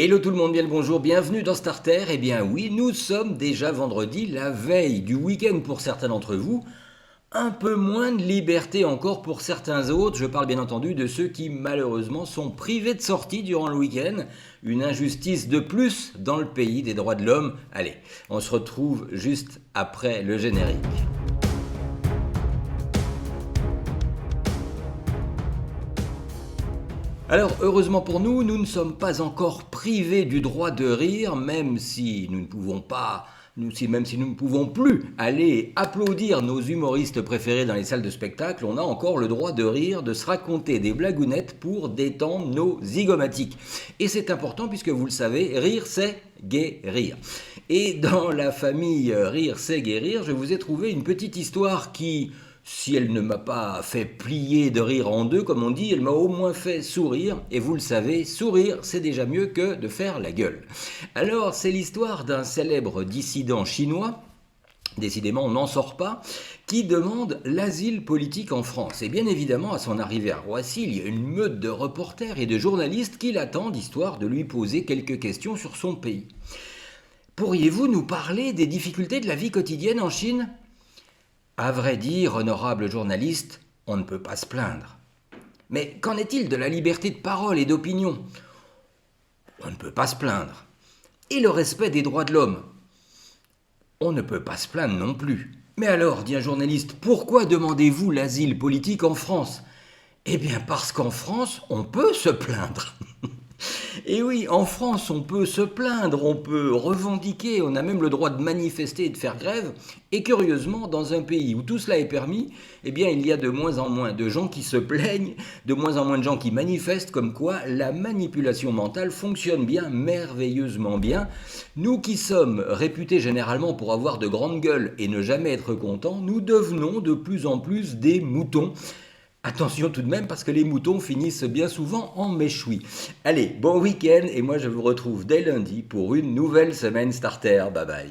Hello tout le monde, bien le bonjour, bienvenue dans Starter. Eh bien oui, nous sommes déjà vendredi, la veille du week-end pour certains d'entre vous. Un peu moins de liberté encore pour certains autres. Je parle bien entendu de ceux qui malheureusement sont privés de sortie durant le week-end. Une injustice de plus dans le pays des droits de l'homme. Allez, on se retrouve juste après le générique. Alors, heureusement pour nous, nous ne sommes pas encore privés du droit de rire, même si nous ne pouvons pas, même si nous ne pouvons plus aller applaudir nos humoristes préférés dans les salles de spectacle, on a encore le droit de rire, de se raconter des blagounettes pour détendre nos zygomatiques. Et c'est important puisque vous le savez, rire c'est guérir. Et dans la famille Rire c'est guérir, je vous ai trouvé une petite histoire qui, si elle ne m'a pas fait plier de rire en deux, comme on dit, elle m'a au moins fait sourire. Et vous le savez, sourire, c'est déjà mieux que de faire la gueule. Alors, c'est l'histoire d'un célèbre dissident chinois, décidément on n'en sort pas, qui demande l'asile politique en France. Et bien évidemment, à son arrivée à Roissy, il y a une meute de reporters et de journalistes qui l'attendent, histoire de lui poser quelques questions sur son pays. Pourriez-vous nous parler des difficultés de la vie quotidienne en Chine ? À vrai dire, honorable journaliste, on ne peut pas se plaindre. Mais qu'en est-il de la liberté de parole et d'opinion ? On ne peut pas se plaindre. Et le respect des droits de l'homme ? On ne peut pas se plaindre non plus. Mais alors, dit un journaliste, pourquoi demandez-vous l'asile politique en France ? Eh bien parce qu'en France, on peut se plaindre. Et oui, en France, on peut se plaindre, on peut revendiquer, on a même le droit de manifester et de faire grève. Et curieusement, dans un pays où tout cela est permis, eh bien, il y a de moins en moins de gens qui se plaignent, de moins en moins de gens qui manifestent, comme quoi la manipulation mentale fonctionne bien, merveilleusement bien. Nous qui sommes réputés généralement pour avoir de grandes gueules et ne jamais être contents, nous devenons de plus en plus des moutons. Attention tout de même parce que les moutons finissent bien souvent en méchoui. Allez, bon week-end et moi je vous retrouve dès lundi pour une nouvelle semaine Starter. Bye bye.